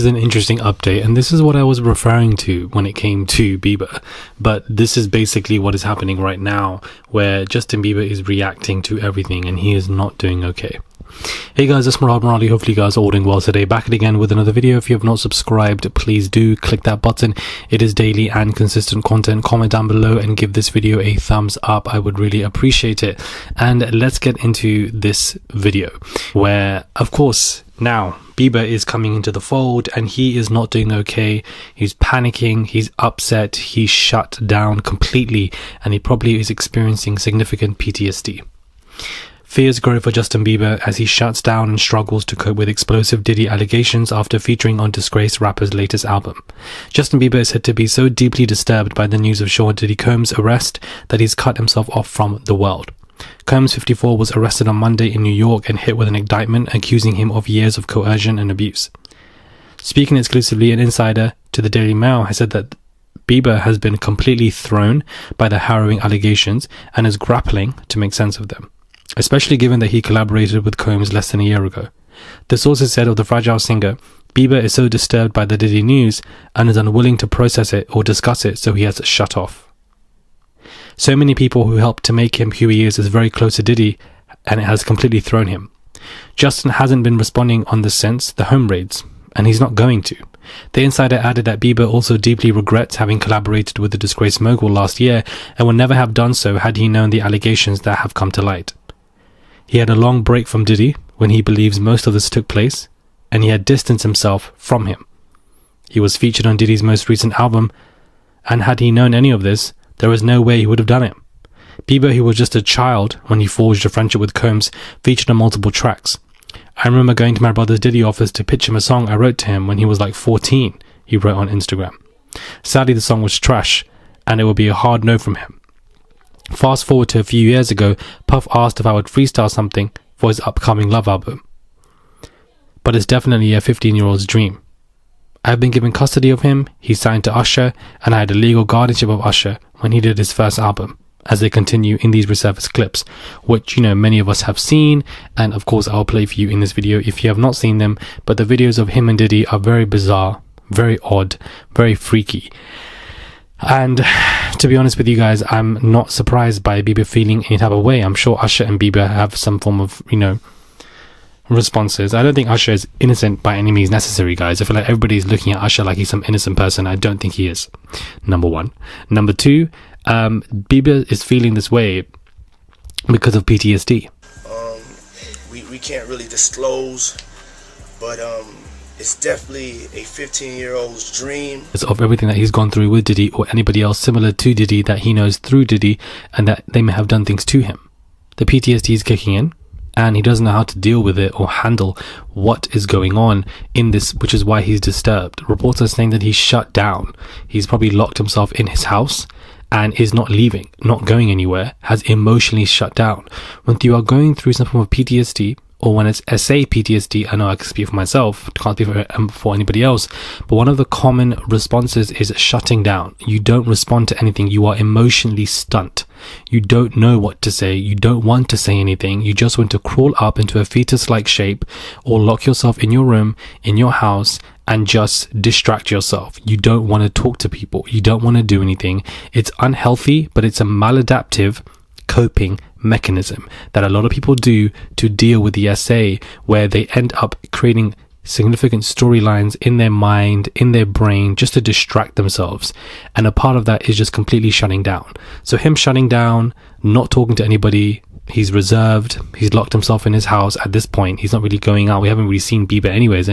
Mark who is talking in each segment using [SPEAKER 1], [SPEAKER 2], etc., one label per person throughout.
[SPEAKER 1] This is an interesting update, and this is what I was referring to when it came to Bieber, but this is basically what is happening right now, where Justin Bieber is reacting to everything and he is not doing okay. Hey guys, it's Murad Morali. Hopefully you guys are all doing well today. Back again with another video. If you have not subscribed, please do click that button. It is daily and consistent content. Comment down below and give this video a thumbs up. I would really appreciate it. And let's get into this video where, of course, now Bieber is coming into the fold and he is not doing okay. He's panicking, he's upset, he's shut down completely, and he probably is experiencing significant PTSD. Fears grow for Justin Bieber as he shuts down and struggles to cope with explosive Diddy allegations after featuring on disgraced rapper's latest album. Justin Bieber is said to be so deeply disturbed by the news of Sean Diddy Combs' arrest that he's cut himself off from the world. Combs, 54, was arrested on Monday in New York and hit with an indictment accusing him of years of coercion and abuse. Speaking exclusively, an insider to the Daily Mail has said that Bieber has been completely thrown by the harrowing allegations and is grappling to make sense of them, especially given that he collaborated with Combs less than a year ago. The sources said of the fragile singer, Bieber is so disturbed by the Diddy news and is unwilling to process it or discuss it, so he has shut off. So many people who helped to make him who he is very close to Diddy, and it has completely thrown him. Justin hasn't been responding on this since the home raids, and he's not going to. The insider added that Bieber also deeply regrets having collaborated with the disgraced mogul last year and would never have done so had he known the allegations that have come to light. He had a long break from Diddy when he believes most of this took place, and he had distanced himself from him. He was featured on Diddy's most recent album, and had he known any of this, there was no way he would have done it. Bieber, who was just a child when he forged a friendship with Combs, featured on multiple tracks. I remember going to my brother's Diddy office to pitch him a song I wrote to him when he was like 14, he wrote on Instagram. Sadly, the song was trash, and it would be a hard no from him. Fast forward to a few years ago, Puff asked if I would freestyle something for his upcoming Love album. But it's definitely a 15-year-old's dream. I have been given custody of him, he signed to Usher, and I had a legal guardianship of Usher when he did his first album, as they continue in these resurfaced clips, which, many of us have seen, and of course I'll play for you in this video if you have not seen them, but the videos of him and Diddy are very bizarre, very odd, very freaky. And to be honest with you guys, I'm not surprised by Bieber feeling any type of way. I'm sure Usher and Bieber have some form of, responses. I don't think Usher is innocent by any means necessary, guys. I feel like everybody's looking at Usher like he's some innocent person. I don't think he is. Number one. Number two, Bieber is feeling this way because of PTSD.
[SPEAKER 2] We can't really disclose, but it's definitely a 15-year-old's dream.
[SPEAKER 1] It's of everything that he's gone through with Diddy or anybody else similar to Diddy that he knows through Diddy, and that they may have done things to him. The PTSD is kicking in, and he doesn't know how to deal with it or handle what is going on in this, which is why he's disturbed. Reports are saying that he's shut down. He's probably locked himself in his house and is not leaving, not going anywhere, has emotionally shut down. When you are going through some form of PTSD, or when it's SA PTSD, I know I can speak for myself, can't speak for anybody else, but one of the common responses is shutting down. You don't respond to anything. You are emotionally stunned. You don't know what to say. You don't want to say anything. You just want to crawl up into a fetus-like shape or lock yourself in your room, in your house, and just distract yourself. You don't want to talk to people. You don't want to do anything. It's unhealthy, but it's a maladaptive coping mechanism that a lot of people do to deal with the SA, where they end up creating significant storylines in their mind, in their brain, just to distract themselves. And a part of that is just completely shutting down. So him shutting down, not talking to anybody, he's reserved, he's locked himself in his house at this point. He's not really going out. We haven't really seen Bieber anyways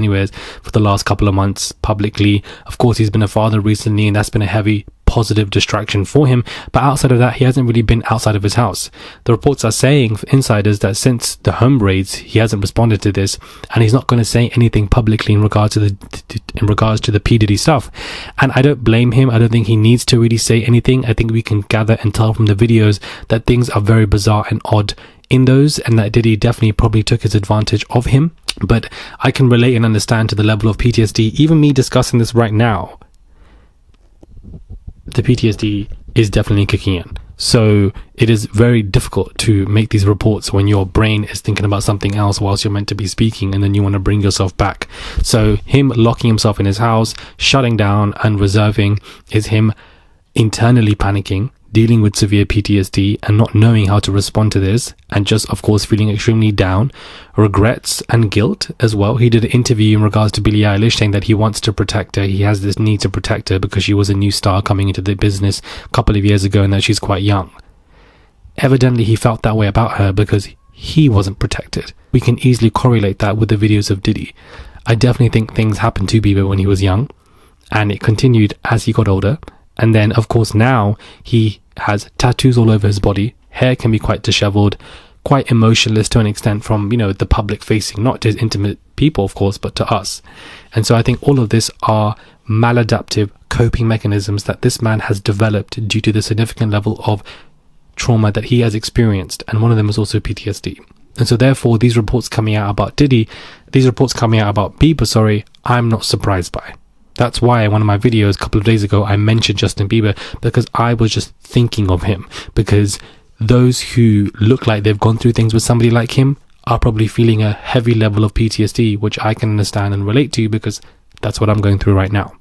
[SPEAKER 1] for the last couple of months publicly. Of course, he's been a father recently, and that's been a heavy positive distraction for him, but outside of that, he hasn't really been outside of his house. The reports are saying, insiders, that since the home raids, he hasn't responded to this, and he's not going to say anything publicly in regards to the P Diddy stuff. And I don't blame him. I don't think he needs to really say anything. I think we can gather and tell from the videos that things are very bizarre and odd in those, and that Diddy definitely probably took his advantage of him. But I can relate and understand to the level of PTSD. Even me discussing this right now, the PTSD is definitely kicking in. So it is very difficult to make these reports when your brain is thinking about something else whilst you're meant to be speaking, and then you want to bring yourself back. So him locking himself in his house, shutting down and reserving, is him internally panicking, dealing with severe PTSD and not knowing how to respond to this, and just of course feeling extremely down, regrets and guilt as well. He did an interview in regards to Billie Eilish saying that he wants to protect her. He has this need to protect her because she was a new star coming into the business a couple of years ago and that she's quite young. Evidently he felt that way about her because he wasn't protected. We can easily correlate that with the videos of Diddy. I definitely think things happened to Bieber when he was young, and it continued as he got older. And then, of course, now he has tattoos all over his body. Hair can be quite disheveled, quite emotionless to an extent from, the public facing, not to intimate people, of course, but to us. And so I think all of this are maladaptive coping mechanisms that this man has developed due to the significant level of trauma that he has experienced. And one of them is also PTSD. And so therefore, these reports coming out about Bieber, I'm not surprised by. That's why in one of my videos a couple of days ago, I mentioned Justin Bieber, because I was just thinking of him, because those who look like they've gone through things with somebody like him are probably feeling a heavy level of PTSD, which I can understand and relate to because that's what I'm going through right now.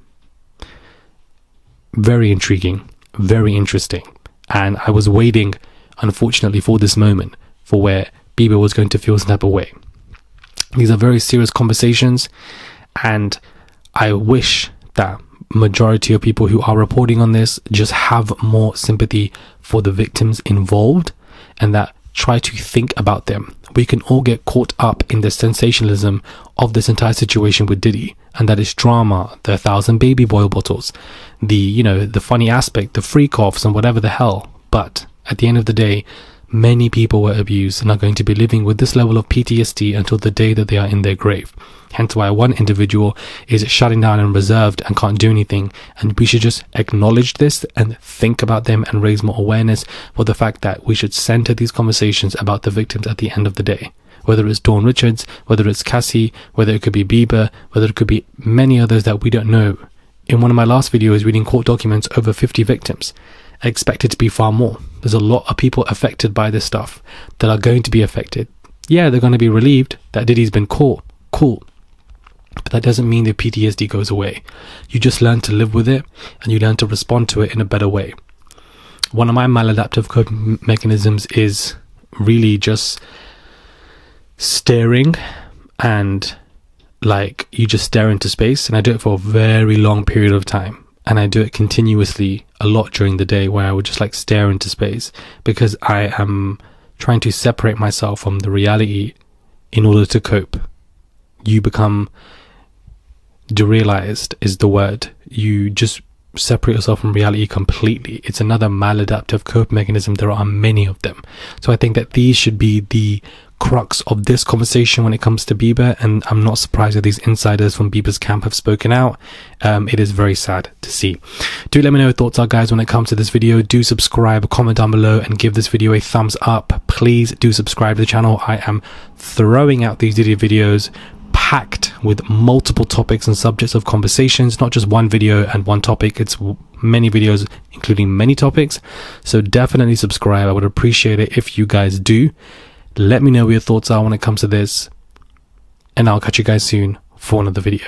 [SPEAKER 1] Very intriguing, very interesting. And I was waiting, unfortunately, for this moment, for where Bieber was going to feel some type of way. These are very serious conversations, and I wish that majority of people who are reporting on this just have more sympathy for the victims involved, and that try to think about them. We can all get caught up in the sensationalism of this entire situation with Diddy, and that is drama, the 1,000 baby boil bottles, the funny aspect, the freak offs and whatever the hell. But at the end of the day, many people were abused and are going to be living with this level of PTSD until the day that they are in their grave. Hence why one individual is shutting down and reserved and can't do anything. And we should just acknowledge this and think about them and raise more awareness for the fact that we should center these conversations about the victims at the end of the day. Whether it's Dawn Richards, whether it's Cassie, whether it could be Bieber, whether it could be many others that we don't know. In one of my last videos reading court documents, over 50 victims. I expect it to be far more. There's a lot of people affected by this stuff that are going to be affected. Yeah, they're going to be relieved that Diddy's been caught. Cool. But that doesn't mean the PTSD goes away. You just learn to live with it, and you learn to respond to it in a better way. One of my maladaptive coping mechanisms is really just staring, and you just stare into space, and I do it for a very long period of time. And I do it continuously a lot during the day, where I would just stare into space, because I am trying to separate myself from the reality in order to cope. You become derealized is the word. You just separate yourself from reality completely. It's another maladaptive cope mechanism. There are many of them. So I think that these should be the crux of this conversation when it comes to Bieber, and I'm not surprised that these insiders from Bieber's camp have spoken out. It is very sad to see. Do let me know your thoughts are, guys, when it comes to this video. Do subscribe, comment down below, and give this video a thumbs up. Please do subscribe to the channel. I am throwing out these Diddy videos packed with multiple topics and subjects of conversations, not just one video and one topic. It's many videos including many topics, so definitely subscribe. I would appreciate it if you guys do. Let me know what your thoughts are when it comes to this, and I'll catch you guys soon for another video.